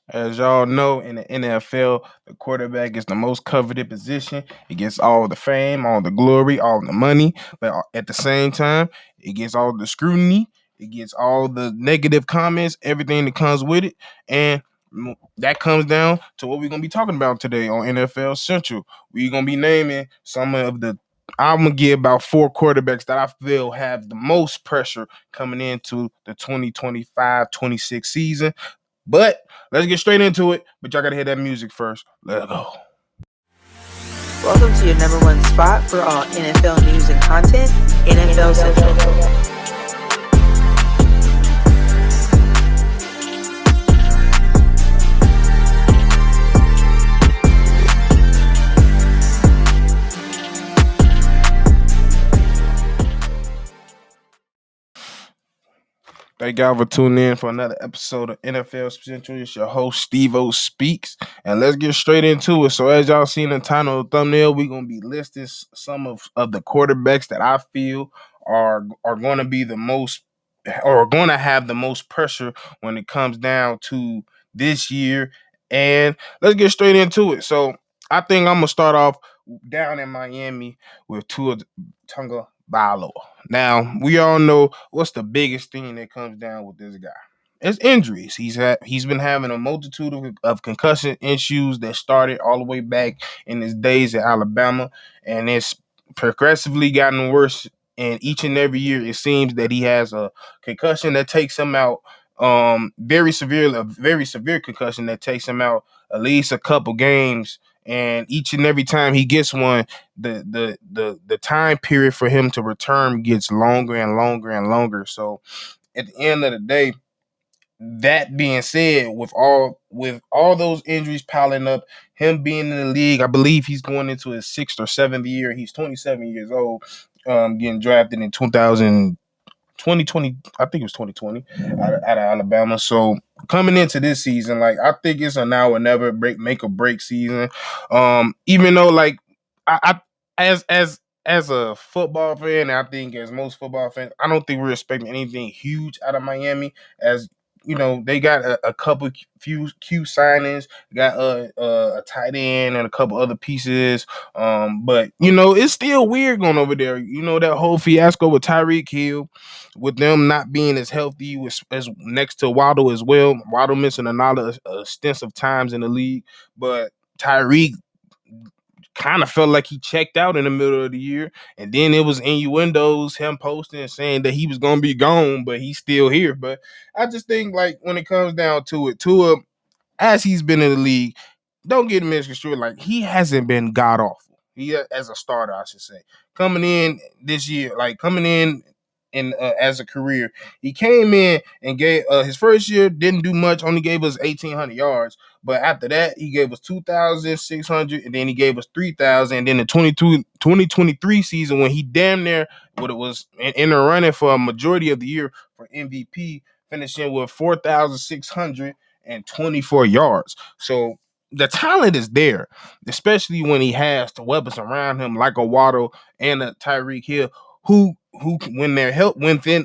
As y'all know, in the NFL, the quarterback is the most coveted position. It gets all the fame, all the glory, all the money, but at the same time, it gets all the scrutiny. It gets all the negative comments, everything that comes with it, and that comes down to what we're gonna be talking about today on NFL Central. We're gonna be naming some of the. I'm gonna give about four quarterbacks that I feel have the most pressure coming into the 2025-26 season. But let's get straight into it. But y'all gotta hear that music first. Let's go. Welcome to your number one spot for all NFL news and content, NFL Central. Thank y'all for tuning in for another episode of NFL Central. It's your host, Stevo Speaks. And let's get straight into it. So, as y'all seen in the title of the thumbnail, we're going to be listing some of the quarterbacks that I feel are going to be the most or are going to have the most pressure when it comes down to this year. And let's get straight into it. So, I think I'm going to start off down in Miami with Tua Tunga Balo. Now, we all know what's the biggest thing that comes down with this guy. It's injuries. He's been having a multitude of concussion issues that started all the way back in his days at Alabama, and it's progressively gotten worse. And each and every year, it seems that he has a concussion that takes him out. A very severe concussion that takes him out at least a couple games. And each and every time he gets one, the time period for him to return gets longer and longer and longer. So at the end of the day, that being said, with all those injuries piling up, him being in the league, I believe he's going into his sixth or seventh year. He's 27 years old, getting drafted in 2020. I think it was 2020 out of Alabama. So coming into this season, like I think it's a now or never make or break season. Even though like I as a football fan, I think as most football fans, I don't think we're expecting anything huge out of Miami. As you know, they got a couple few signings, got a tight end and a couple other pieces. But you know, it's still weird going over there. You know, that whole fiasco with Tyreek Hill, with them not being as healthy as next to Waddle as well. Waddle missing a lot of extensive times in the league, but Tyreek kind of felt like he checked out in the middle of the year, and then it was innuendos, him posting and saying that he was gonna be gone, but he's still here. But I just think like when it comes down to it, Tua, as he's been in the league, don't get misconstrued. Like he hasn't been god awful. He as a starter, I should say, coming in this year, like coming in as a career, he came in and gave his first year didn't do much, only gave us 1,800 yards. But after that, he gave us 2,600, and then he gave us 3,000. And then the 2023 season, when he damn near what it was in the running for a majority of the year for MVP, finishing with 4,624 yards. So the talent is there, especially when he has the weapons around him like a Waddle and a Tyreek Hill, who when they're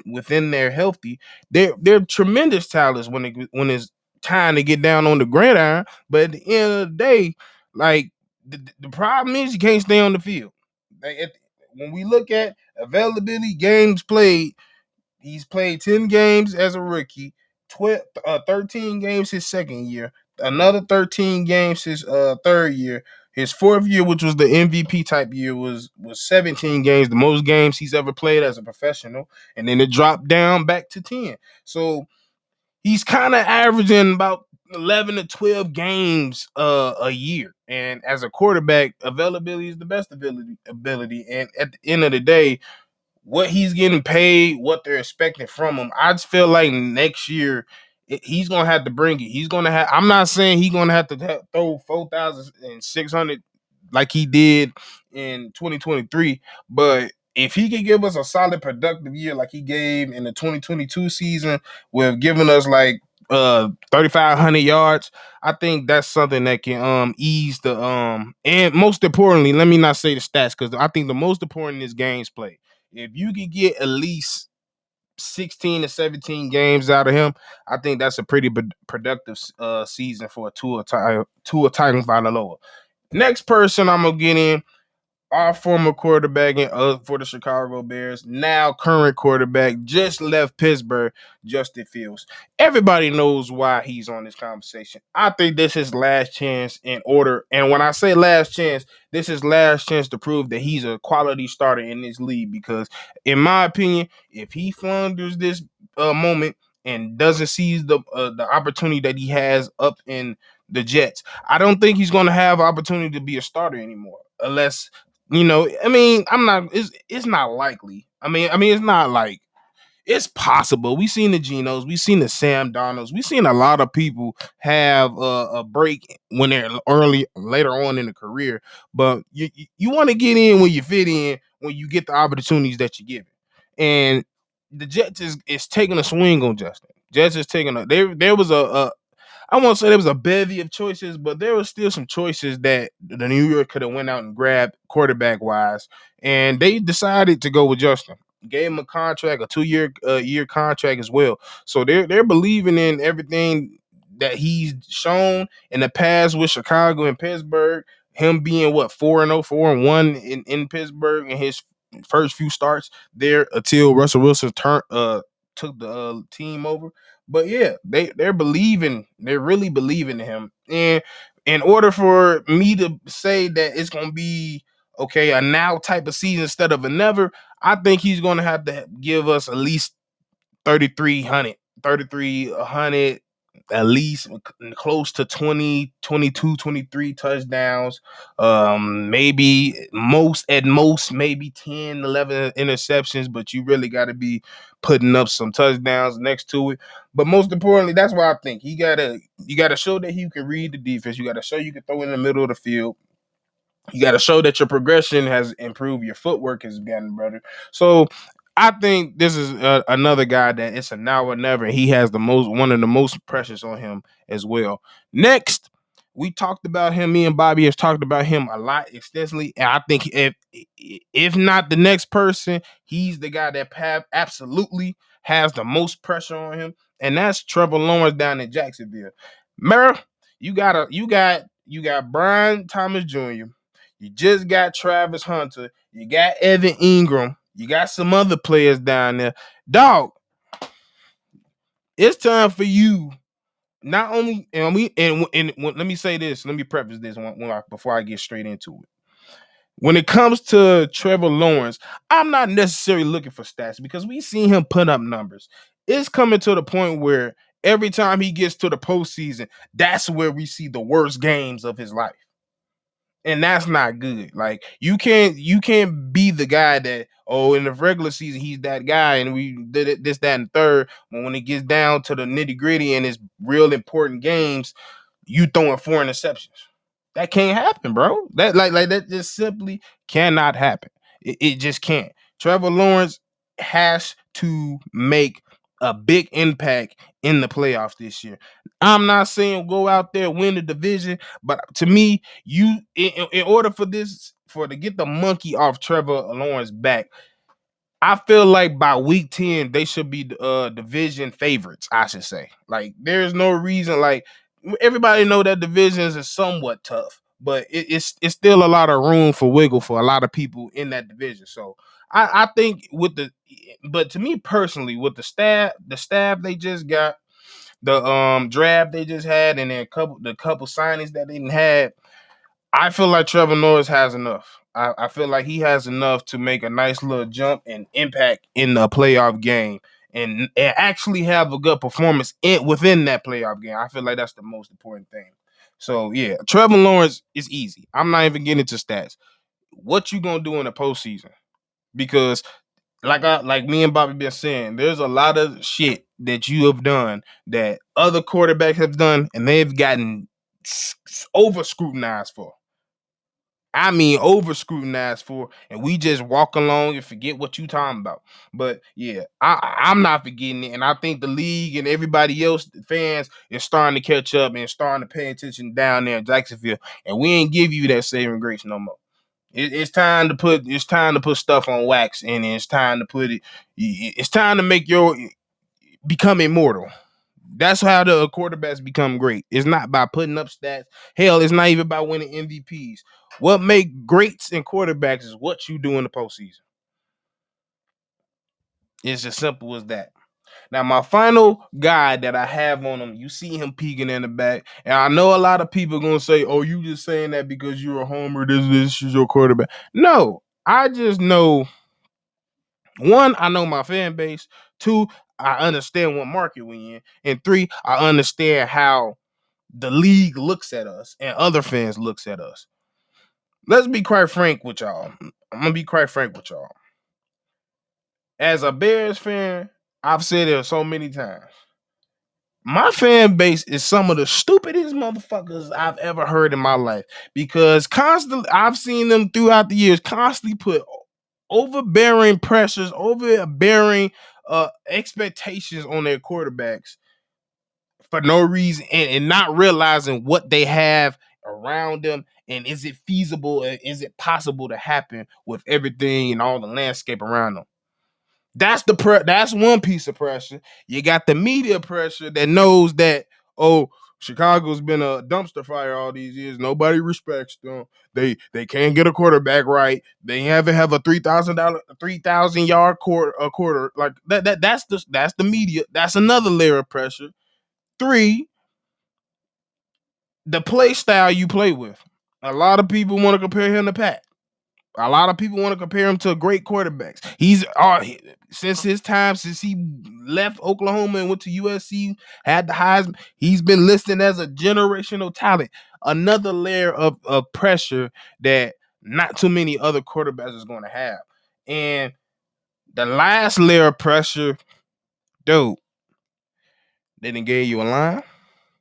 within their healthy, they're tremendous talents when it's time to get down on the gridiron. But at the end of the day, like the problem is you can't stay on the field. Like when we look at availability, games played, he's played 10 games as a rookie, 13 games his second year, another 13 games his third year. His fourth year, which was the MVP type year, was 17 games, the most games he's ever played as a professional, and then it dropped down back to 10. So he's kind of averaging about 11 to 12 games a year. And as a quarterback, availability is the best ability. And at the end of the day, what he's getting paid, what they're expecting from him, I just feel like next year he's gonna have to bring it. He's gonna have. I'm not saying he's gonna have to throw 4,600 like he did in 2023, but if he could give us a solid productive year like he gave in the 2022 season, with giving us like 3,500 yards, I think that's something that can ease the and most importantly, let me not say the stats, because I think the most important is games played. If you can get at least 16 to 17 games out of him, I think that's a pretty productive season for a Tua Tagovailoa. Next person I'm gonna get in, our former quarterback for the Chicago Bears, now current quarterback, just left Pittsburgh, Justin Fields. Everybody knows why he's on this conversation. I think this is last chance in order. And when I say last chance, this is last chance to prove that he's a quality starter in this league. Because, in my opinion, if he flounders this moment and doesn't seize the opportunity that he has up in the Jets, I don't think he's going to have opportunity to be a starter anymore, unless I mean, I'm not. It's not likely. I mean, it's not like it's possible. We've seen the Genos, we've seen the Sam Donalds, we've seen a lot of people have a break when they're later on in the career. But you want to get in when you fit in, when you get the opportunities that you give it. And the Jets is taking a swing on Justin. Jets is taking a there was a I won't say there was a bevy of choices, but there was still some choices that the New York could have went out and grabbed quarterback wise, and they decided to go with Justin. Gave him a contract, a 2 year contract as well. So they're believing in everything that he's shown in the past with Chicago and Pittsburgh. Him being what 4-0, 4-1 in Pittsburgh in his first few starts there until Russell Wilson took the team over. But yeah, they're believing, they're really believing in him. And in order for me to say that it's gonna be okay, a now type of season instead of a never, I think he's gonna have to give us at least 3,300, 3,300, at least close to 20, 22, 23 touchdowns. Maybe most maybe 10, 11 interceptions, but you really got to be putting up some touchdowns next to it. But most importantly, that's why I think you gotta show that you can read the defense. You gotta show you can throw in the middle of the field. You got to show that your progression has improved, your footwork has gotten better. So I think this is another guy that it's a now or never. He has one of the most pressures on him as well. Next, we talked about him. Me and Bobby has talked about him a lot extensively, and I think if not the next person, he's the guy that absolutely has the most pressure on him, and that's Trevor Lawrence down in Jacksonville. Mara, you got Brian Thomas Jr. You just got Travis Hunter. You got Evan Ingram. You got some other players down there. Dog, it's time for you. Not only and let me say this. Let me preface this before I get straight into it. When it comes to Trevor Lawrence, I'm not necessarily looking for stats because we seen him put up numbers. It's coming to the point where every time he gets to the postseason, that's where we see the worst games of his life, and that's not good. Like you can't be the guy that in the regular season he's that guy and we did it this that and third. But when it gets down to the nitty gritty and it's real important games, you throwing 4 interceptions. That can't happen, bro. That that just simply cannot happen. It just can't. Trevor Lawrence has to make a big impact in the playoffs this year. I'm not saying go out there win the division, but to me, in order for to get the monkey off Trevor Lawrence back, I feel like by week 10 they should be division favorites. I should say, like, there's no reason. Like, everybody know that divisions is somewhat tough, but it's still a lot of room for wiggle for a lot of people in that division. So I think but to me personally, with the staff they just got, the draft they just had, and then the couple signings that they didn't have, I feel like Trevor Lawrence has enough. I feel like he has enough to make a nice little jump and impact in the playoff game, and actually have a good performance within that playoff game. I feel like that's the most important thing. So yeah, Trevor Lawrence is easy. I'm not even getting into stats. What you gonna do in the postseason? Because like me and Bobby been saying, there's a lot of shit that you have done that other quarterbacks have done, and they've gotten over scrutinized for. I mean, over scrutinized for, and we just walk along and forget what you talking about. But yeah, I'm not forgetting it, and I think the league and everybody else, fans, is starting to catch up and starting to pay attention down there in Jacksonville, and we ain't give you that saving grace no more. It's time to put stuff on wax, and it's time to put it. It's time to make your become immortal. That's how the quarterbacks become great. It's not by putting up stats. Hell, it's not even by winning MVPs. What make greats and quarterbacks is what you do in the postseason. It's as simple as that. Now, my final guy that I have on him, you see him peeking in the back, and I know a lot of people gonna say, "Oh, you just saying that because you're a homer. This is your quarterback." No, I just know one, I know my fan base. Two, I understand what market we in, and three, I understand how the league looks at us and other fans looks at us. Let's be quite frank with y'all. I'm gonna be quite frank with y'all. As a Bears fan, I've said it so many times. My fan base is some of the stupidest motherfuckers I've ever heard in my life because constantly I've seen them throughout the years constantly put overbearing pressures, overbearing expectations on their quarterbacks for no reason and not realizing what they have around them and is it feasible and is it possible to happen with everything and all the landscape around them. That's one piece of pressure. You got the media pressure that knows that, oh, Chicago's been a dumpster fire all these years. Nobody respects them. They can't get a quarterback right. They haven't have a $3,000 quarter like that's the media. That's another layer of pressure. Three, the play style you play with. A lot of people want to compare him to Pat. A lot of people want to compare him to great quarterbacks. Since his time, since he left Oklahoma and went to USC, had the Heisman. He's been listed as a generational talent. Another layer of pressure that not too many other quarterbacks is going to have. And the last layer of pressure, dude, they didn't give you a line.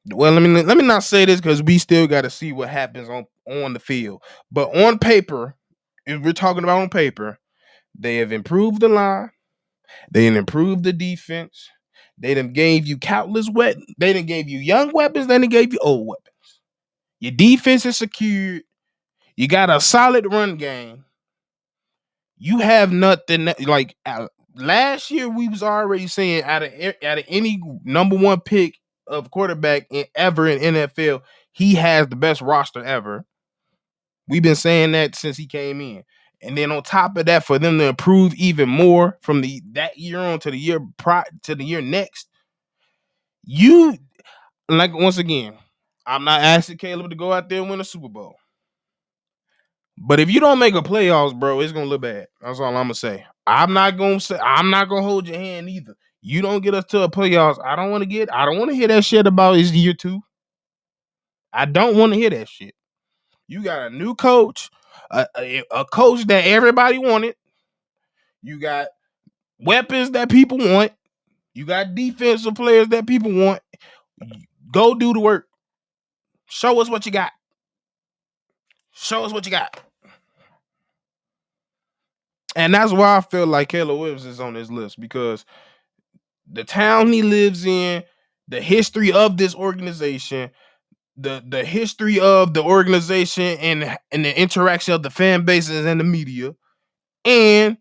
Well, let me not say this because we still got to see what happens on the field. But on paper, if we're talking about on paper, they have improved the line. They done improved the defense. They done gave you countless weapons. They done gave you young weapons. They done gave you old weapons. Your defense is secured. You got a solid run game. You have nothing like last year. We was already saying out of any number one pick of quarterback ever in NFL, he has the best roster ever. We've been saying that since he came in. And then on top of that, for them to improve even more from that year on to the year next, you like once again, I'm not asking Caleb to go out there and win a Super Bowl. But if you don't make a playoffs, bro, it's gonna look bad. That's all I'm gonna say. I'm not gonna hold your hand either. You don't get us to a playoffs. I don't want to hear that shit about his year two. I don't want to hear that shit. You got a new coach, a coach that everybody wanted. You got weapons that people want. You got defensive players that people want. Go do the work. Show us what you got. Show us what you got. And that's why I feel like Caleb Williams is on this list because the town he lives in, the history of this organization, the history of the organization and the interaction of the fan bases and the media, and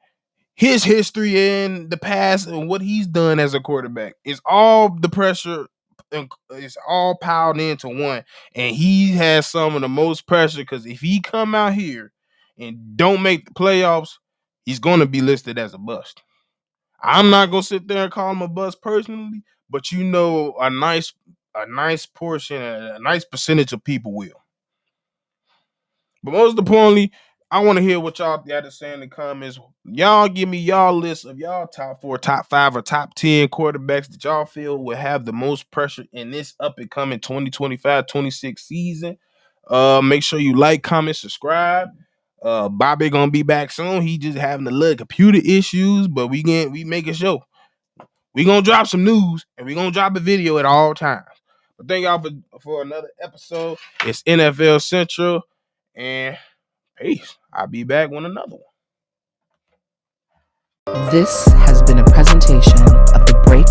his history in the past and what he's done as a quarterback. It's all the pressure and it's all piled into one. And he has some of the most pressure because if he come out here and don't make the playoffs, he's gonna be listed as a bust. I'm not gonna sit there and call him a bust personally, but a nice portion, a nice percentage of people will. But most importantly, I want to hear what y'all got to say in the comments. Y'all give me y'all list of y'all top 4, top 5, or top 10 quarterbacks that y'all feel will have the most pressure in this up and coming 2025-26 season. Make sure you like, comment, subscribe. Bobby gonna be back soon. He just having a little computer issues, but we make a show. We gonna drop some news and we gonna drop a video at all times. But thank y'all for another episode. It's NFL Central and peace. I'll be back with another one. This has been a presentation of the Break